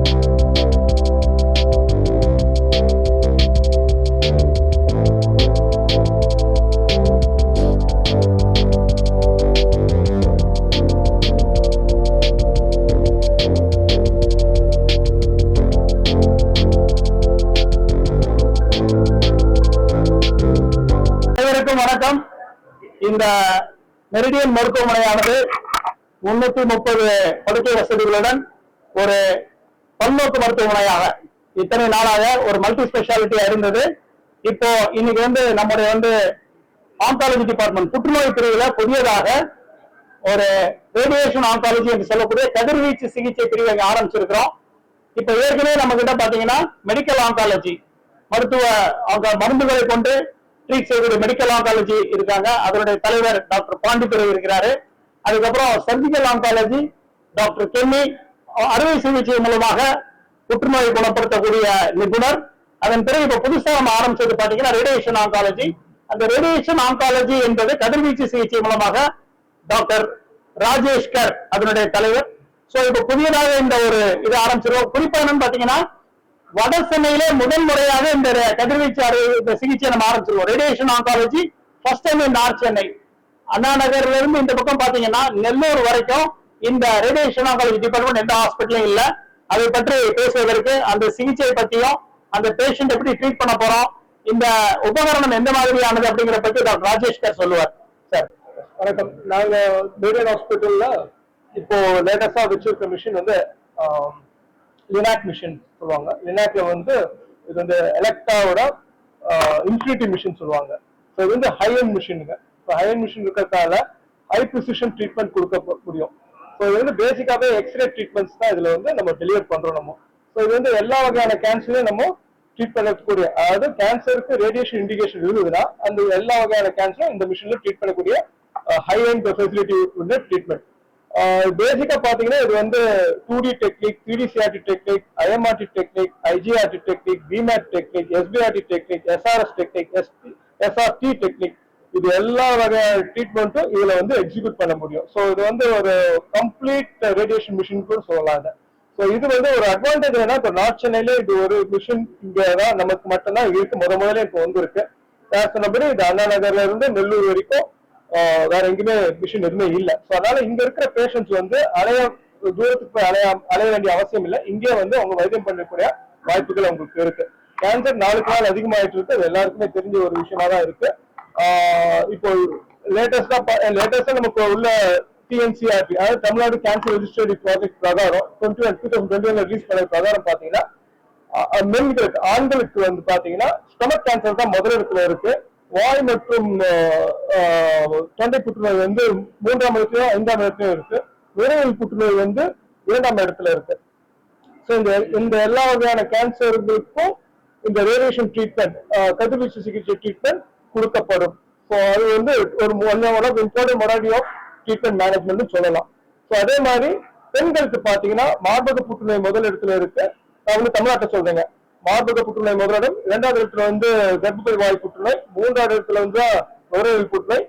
வணக்கம். இந்த மெரிடியன் மருத்துவமனையானது 330 படுக்கை வசதிகளுடன் ஒரு பல்நோக்கு மருத்துவமனையாக இத்தனை நாளாக ஒரு மல்டி ஸ்பெஷாலிட்டியா இருந்தது. இப்போ இன்னைக்கு நம்முடைய ஆன்காலஜி டிபார்ட்மெண்ட் புற்றுநோய் பிரிவுல புதியதாக ஒரு ரேடியேஷன் ஆன்காலஜி என்று சொல்லக்கூடிய கதிர்வீச்சு சிகிச்சை பிரிவை ஆரம்பிச்சிருக்கிறோம். இப்ப ஏற்கனவே நம்ம கிட்ட பாத்தீங்கன்னா மெடிக்கல் ஆன்காலஜி மருந்துகளை கொண்டு ட்ரீட் செய்யக்கூடிய மெடிக்கல் ஆன்காலஜி இருக்காங்க. அதனுடைய தலைவர் டாக்டர் பாண்டித்துரை இருக்கிறாரு. அதுக்கப்புறம் சர்ஜிக்கல் ஆன்காலஜி டாக்டர் கென்னி அறுவை சிகிச்சை மூலமாக புற்றுநோயை குணப்படுத்தக்கூடிய நிபுணர். அதன் பிறகு இப்ப புதுசா நம்ம ஆரம்பிச்சது பாத்தீங்கன்னா ரேடியேஷன் ஆன்காலஜி. அந்த ரேடியேஷன் ஆன்காலஜி என்பது கதிர்வீச்சு சிகிச்சை மூலமாக டாக்டர் ராஜேஷ்கர் அதனுடைய தலைவர். சோ இப்ப புதியதாக இந்த ஒரு இது ஆரம்பிச்சிருக்கோம். குறிப்பா என்னன்னு பாத்தீங்கன்னா வட சென்னையிலே முதல் முறையாக இந்த கதிர்வீச்சு சிகிச்சை நம்ம ஆரம்பிச்சிருக்கோம். ரேடியேஷன் ஆன்காலஜி ஃபர்ஸ்ட் டைம் இந்த நார்த் சென்னை அண்ணா நகர்ல இருந்து இந்த பக்கம் பாத்தீங்கன்னா நெல்லூர் வரைக்கும் இந்த ரேடியேஷன் ஆன்காலஜி டிபார்ட்மெண்ட் எந்த ஹாஸ்பிட்டலும் இல்ல. அதை பற்றி பேசுவதற்கு அந்த சிகிச்சை பற்றியும் அந்த பேஷண்ட் எப்படி ட்ரீட் பண்ண போறோம், இந்த உபகரணம் எந்த மாதிரியானது அப்படிங்கிற பற்றி டாக்டர் ராஜேஷ்கர் சொல்லுவார். சார் வணக்கம். நாங்க மெரிடியன் ஹாஸ்பிட்டல்ல இப்போ லேட்டஸ்டா வச்சிருக்க மிஷின் லினாக் மிஷின் சொல்லுவாங்க. லினாக்ல இது எலக்ட்ராவோட இன்ஃபினிட்டி மிஷின் சொல்லுவாங்க. ஸோ இது ஹை எண்ட் மிஷினுங்க. ஸோ ஹை எண்ட் மிஷின் இருக்கிறதால ஹை ப்ரிசிஷன் ட்ரீட்மெண்ட் கொடுக்க முடியும். ஸோ இது பேசிக்காவே எக்ஸ்ரே ட்ரீட்மெண்ட்ஸ் தான் இதுல நம்ம டெலிவர் பண்றோம் நம்ம. ஸோ இது எல்லா வகையான கேன்சரையும் நம்ம ட்ரீட் பண்ணக்கூடிய, அதாவது கேன்சருக்கு ரேடியேஷன் இண்டிகேஷன் இருந்ததுன்னா அந்த எல்லா வகையான கேன்சரும் இந்த மிஷின்ல ட்ரீட் பண்ணக்கூடிய ஹை எண்ட் ஃபெசிலிட்டி உள்ள ட்ரீட்மெண்ட். பேசிக்கா பாத்தீங்கன்னா இது 2D technique, 3D CRT technique, IMRT technique, IGRT technique, BMAT technique, SBRT technique, SRS technique, SRT technique, இது எல்லா வகையான ட்ரீட்மெண்ட்டும் இதுல எக்ஸிக்யூட் பண்ண முடியும். ஸோ இது ஒரு கம்ப்ளீட் ரேடியேஷன் மிஷின் கூட சொல்லலாம். ஸோ இது ஒரு அட்வான்டேஜ் என்னன்னா, இப்போ நார்த் சென்னையில இது ஒரு மிஷின் இங்கதான் நமக்கு மட்டும்தான் இருக்கு. முதல்ல இப்போ இருக்கு. சொன்னபடி இது அண்ணா நகர்ல இருந்து நெல்லூர் வரைக்கும் வேற எங்கேயுமே மிஷின் எதுவுமே இல்லை. ஸோ அதனால இங்க இருக்கிற பேஷண்ட்ஸ் தூரத்துக்கு போய் அலைய வேண்டிய அவசியம் இல்லை. இங்கே அவங்க வைத்தியம் பண்ணக்கூடிய வாய்ப்புகள் அவங்களுக்கு இருக்கு. கேன்சர் நாளுக்கு நாள் அதிகமாயிட்டு இருக்கு. அது எல்லாருக்குமே தெரிஞ்ச ஒரு விஷயமா தான் இருக்கு. இப்போ லேட்டஸ்டா நமக்கு உள்ள TNCRT, அதாவது தமிழ்நாடு கேன்சர் ரெஜிஸ்ட்ரி ப்ராஜெக்ட் பிரகாரம் 2021 ரிலீஸ் பண்ண பிரகாரம் பாத்தீங்கன்னா மென்களுக்கு, ஆண்களுக்கு பாத்தீங்கன்னா ஸ்டொமக் கேன்சர் தான் முதல் இடத்துல இருக்கு. வாய் மற்றும் தொண்டை புற்றுநோய் 3ஆம் இடத்துலயும் 5ஆம் இடத்துலயும் இருக்கு. நுரையீரல் புற்றுநோய் 2ஆம் இடத்துல இருக்கு. ஸோ இந்த எல்லா வகையான கேன்சர்களுக்கும் இந்த ரேடியேஷன் ட்ரீட்மெண்ட், கதிர்வீச்சு சிகிச்சை ட்ரீட்மெண்ட் கொடுக்கப்படும். ஸோ அது ஒரு important modality of treatment management சொல்லலாம். ஸோ அதே மாதிரி பெண்களுக்கு பாத்தீங்கன்னா மார்பக புற்றுநோய் முதல் இடத்துல இருக்கு. நான் தமிழ்நாட்டை சொல்றேங்க. மார்பக புற்றுநோய் முதலிடம், 2ஆவது இடத்துல கர்ப்பப்பை வாய் புற்றுநோய், 3ஆவது இடத்துல நுரையீரல் புற்றுநோய்,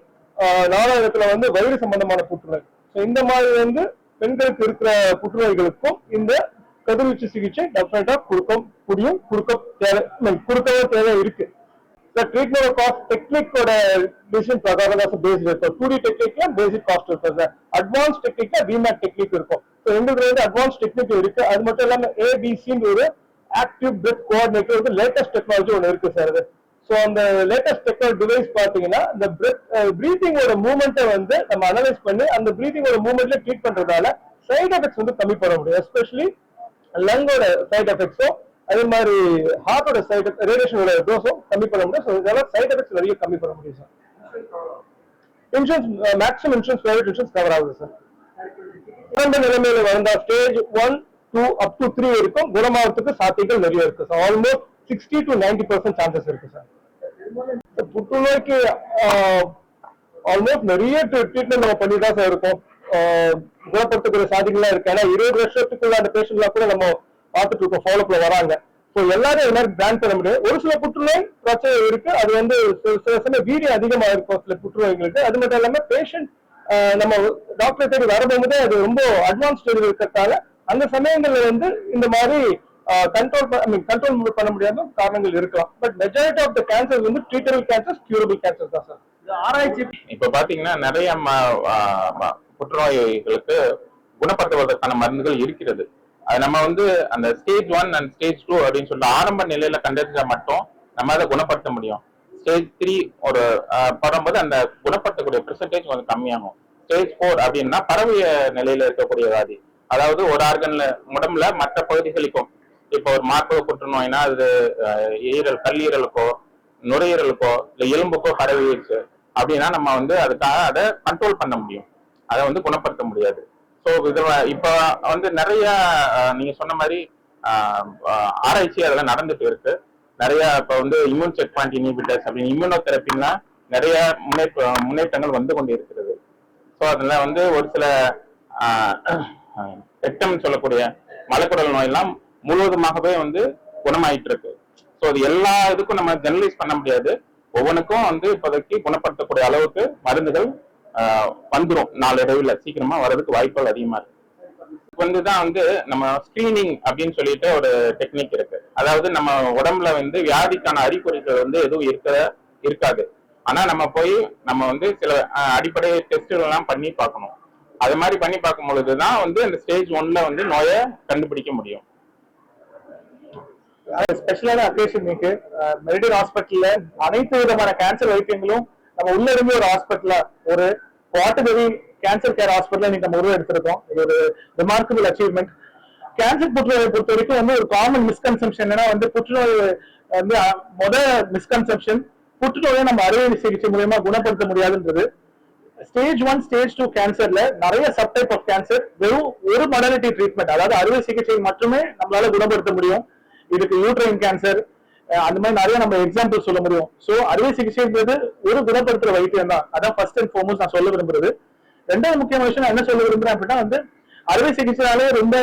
4ஆவது இடத்துல வயிறு சம்பந்தமான புற்றுநோய். ஸோ இந்த மாதிரி பெண்களுக்கு இருக்கிற புற்றுநோய்களுக்கும் இந்த கதிர்வீச்சு சிகிச்சை டெஃபினட்டா கொடுக்கவும் தேவை இருக்கு. ட்ரீட்மெண்ட் காஸ்ட் டெக்னிக்கோட டிசிஷன் பிரகாரம் தான் பேஸ்ட் இருக்கும். 2D டெக்னிக்ல பேசிக் காஸ்ட் இருக்கும் சார். அட்வான்ஸ் டெக்னிக்ல BMAT டெக்னிக் இருக்கும். ஸோ எங்களுக்கு அட்வான்ஸ் டெக்னிக் இருக்கு. அது மட்டும் இல்லாம ABC ஒரு active breath coordinator latest technology ஒன்று இருக்கு சார். ஸோ அந்த லேட்டஸ்ட் டெக்னாலஜி டிவைஸ் பாத்தீங்கன்னா இந்த பிரீத்திங்கோட மூவ்மெண்ட்டை நம்ம அனலைஸ் பண்ணி அந்த பிரீத்திங்கோட மூவ்மெண்ட்ல ட்ரீட் பண்றதால சைட் எஃபெக்ட்ஸ் கம்மி பண்ண முடியும். எஸ்பெஷலி லங்கோட சைட் எஃபெக்ட்ஸும் அதே மாதிரி ஹார்ட்டோட ரேடியேஷனோட டோஸும் கம்மி பண்ண முடியும். ஸோ இதெல்லாம் சைட் எஃபெக்ட்ஸ் நிறைய கம்மி பண்ண முடியும் sir. Insurance maximum insurance private insurance cover ஆகுது சார். நிலைமையில வந்தா ஸ்டேஜ் 1, 2 up to 3 வரைக்கும் குணமாகறதுக்கு சாத்தியங்கள் நிறைய இருக்கு சார். ஆல்மோஸ்ட் 60 to 90% சான்சஸ் இருக்கு சார். புற்றுநோய்க்கு ஆல்மோஸ்ட் நிறைய ட்ரீட்மெண்ட் நம்ம பண்ணி தான் சார் இருக்கோம். குணப்படுத்தக்கூடிய சாதிகள்லாம் இருக்கு. ஏன்னா 20 வருஷத்துக்குள்ள அந்த பேஷண்ட்லாம் கூட நம்ம பார்த்துட்டு இருக்கோம், ஃபாலோப்ல வராங்க. ஸோ எல்லாரும் எல்லாரும் பிராண்ட் பண்ண முடியாது. ஒரு சில புற்றுநோய் பிரச்சனை இருக்கு. அது சில சமயம் வீரியம் அதிகமா இருக்கும் சில புற்றுநோய்களுக்கு. அது மட்டும் இல்லாம பேஷண்ட் நம்ம டாக்டர் தேடி வரும்போது அது ரொம்ப அட்வான்ஸ் ஸ்டேஜ் இருக்கிறதால அந்த சமயங்கள்ல வந்து இந்த மாதிரி கண்ட்ரோல் பண்ண முடியாத காரணங்கள் இருக்கலாம். But majority of the cancer வந்து ட்ரீட்டபிள் கேன்சர்ஸ், கியூரபிள் கேன்சர்ஸ் தான் சார். ஆராய்ச்சி இப்ப பாத்தீங்கன்னா நிறைய புற்றுநோய்களுக்கு குணப்படுத்துவதற்கான மருந்துகள் இருக்கிறது. அது நம்ம வந்து அந்த ஸ்டேஜ் 1 அண்ட் ஸ்டேஜ் 2 அப்படின்னு சொல்லிட்டு ஆரம்ப நிலையில கண்டறிஞ்சா மட்டும் நம்ம அதை குணப்படுத்த முடியும். ஸ்டேஜ் 3 ஒரு படும்போது அந்த குணப்படுத்தக்கூடிய பெர்சன்டேஜ் கொஞ்சம் கம்மியாகும். ஸ்டேஜ் 4 அப்படின்னா பரவிய நிலையில இருக்கக்கூடிய வியாதி, அதாவது ஒரு ஆர்கன்ல உடம்புல மற்ற பகுதிகளுக்கும், இப்போ ஒரு மார்பக புற்றுநோய்னா அது ஈரல், கல்லீரலுக்கோ நுரையீரலுக்கோ இல்ல எலும்புக்கோ பரவிடுச்சு அப்படின்னா நம்ம வந்து அதுக்காக அதை கண்ட்ரோல் பண்ண முடியும், அதை வந்து குணப்படுத்த முடியாது. ஸோ இது இப்ப வந்து நிறைய நீங்க சொன்ன மாதிரி ஆராய்ச்சி அதெல்லாம் நடந்துட்டு இருக்கு. நிறைய இப்ப வந்து இம்யூன் செக் பாயிண்ட் இன்ஹிபிட்டர்ஸ் அப்படின்னு இம்யூனோதெரப்பின்னா நிறைய முன்னேற்றங்கள் வந்து கொண்டு இருக்கிறது. ஸோ அதுல வந்து ஒரு சில ரெக்டம் சொல்லக்கூடிய மலக்குடல் நோயெல்லாம் முழுவதுமாகவே வந்து குணமாயிட்டு இருக்கு. ஸோ அது எல்லா இதுக்கும் நம்ம ஜெனரலைஸ் பண்ண முடியாது. ஒவ்வொன்றுக்கும் வந்து இப்போதைக்கு குணப்படுத்தக்கூடிய அளவுக்கு மருந்துகள் வந்துடும், நாளடைவில் சீக்கிரமா வர்றதுக்கு வாய்ப்புகள் அதிகமா இருக்கு. வந்துதான் வந்து நம்ம ஸ்கிரீனிங் அப்படின்னு சொல்லிட்டு ஒரு டெக்னிக் இருக்கு. அதாவது நம்ம உடம்புல வந்து வியாதிக்கான அறிகுறிகள் வந்து எதுவும் இருக்காது. ஆனா நம்ம போய் நம்ம வந்து சில அடிப்படை டெஸ்ட்கள் எல்லாம் பண்ணி பார்க்கணும். அது மாதிரி பண்ணி பார்க்கும் பொழுதுதான் வந்து அந்த ஸ்டேஜ் 1ல வந்து நோயை கண்டுபிடிக்க முடியும். ஸ்பெஷலான அக்கேஷன் இருக்கு. மெரிடியன் ஹாஸ்பிட்டல்ல அனைத்து விதமான கேன்சர் வைத்தியங்களும் நம்ம உள்ள இருந்து ஒரு ஹாஸ்பிட்டல்ல ஒரு வாட்டர்பெரி கேன்சர் கேர் ஹாஸ்பிட்டல் இன்னைக்கு நம்ம உருவெடுத்திருக்கோம். இது ஒரு ரிமார்க்கபிள் அச்சீவ்மெண்ட். கேன்சர் புற்றுநோயை பொறுத்த வரைக்கும் வந்து ஒரு காமன் மிஸ்கன்செப்ஷன் என்னன்னா வந்து புற்றுநோய் வந்து மிஸ்கன்செப்ஷன் புற்றுநோயை நம்ம அறுவை சிகிச்சை மூலமா குணப்படுத்த முடியாதுன்றது. ஸ்டேஜ் 1 ஸ்டேஜ் 2 கேன்சர்ல நிறைய சப்டைப் ஆஃப் கேன்சர் வெறும் ஒரு மாடலிட்டி ட்ரீட்மெண்ட், அதாவது அறுவை சிகிச்சை மட்டுமே நம்மளால குணப்படுத்த முடியும். இதுக்கு யூட்ரைன் கேன்சர் அந்த மாதிரி நிறைய நம்ம எக்ஸாம்பிள் சொல்ல முடியும். சோ அறுவை சிகிச்சைன்றது ஒரு குணப்படுத்துற வைத்தியம் தான். அதான் ஃபர்ஸ்ட் அண்ட் ஃபார்மோஸ்ட் நான் சொல்ல விரும்புறது. ரெண்டாவது முக்கியமான விஷயம் என்ன சொல்ல விரும்புறேன் அப்படின்னா வந்து அறுவை சிகிச்சையாலே ரொம்ப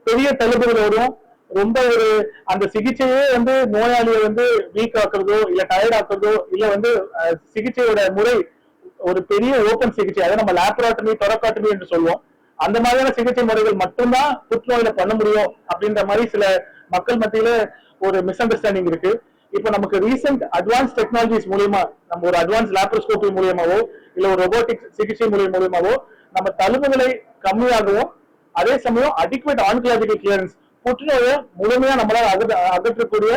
பெரிய தள்ளுபடிகள் வரும். ரொம்ப ஒரு அந்த சிகிச்சையே வந்து நோயாளியை வந்து வீக் ஆக்குறதோ இல்ல டயர்ட் ஆக்குறதோ இல்ல வந்து சிகிச்சையோட முறை ஒரு பெரிய ஓபன் சிகிச்சை, அதை நம்ம லேப்ராட்டமி தொரக்காட்டமி என்று சொல்லுவோம். அந்த மாதிரியான சிகிச்சை முறைகள் மட்டும்தான் புற்றுநோயில பண்ண முடியும் அப்படின்ற மாதிரி சில மக்கள் மத்தியில ஒரு மிஸ் அண்டர்ஸ்டாண்டிங் இருக்கு. இப்ப நமக்கு ரீசெண்ட் அட்வான்ஸ் டெக்னாலஜிஸ் மூலியமா நம்ம ஒரு அட்வான்ஸ் லேப்ரோஸ்கோபி மூலியமாவோ இல்ல ஒரு ரோபோட்டிக் சிகிச்சை மூலியமாவோ நம்ம தழும்புகளை கம்மியாகவும் அதே சமயம் அடிக்வேட் ஆன்கலாஜிக்கல் கிளியரன்ஸ் புற்றுநோயை முழுமையா நம்மளால அகற்றக்கூடிய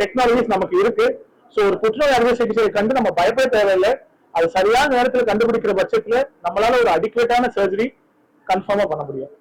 டெக்னாலஜிஸ் நமக்கு இருக்கு. சோ ஒரு புற்றுநோய் அறுவை சிகிச்சையை கண்டு நம்ம பயப்பட தேவையில்லை. அது சரியான நேரத்தில் கண்டுபிடிக்கிற பட்சத்துல நம்மளால ஒரு அடிக்வேட்டான சர்ஜரி கன்ஃபார்மா பண்ண முடியும்.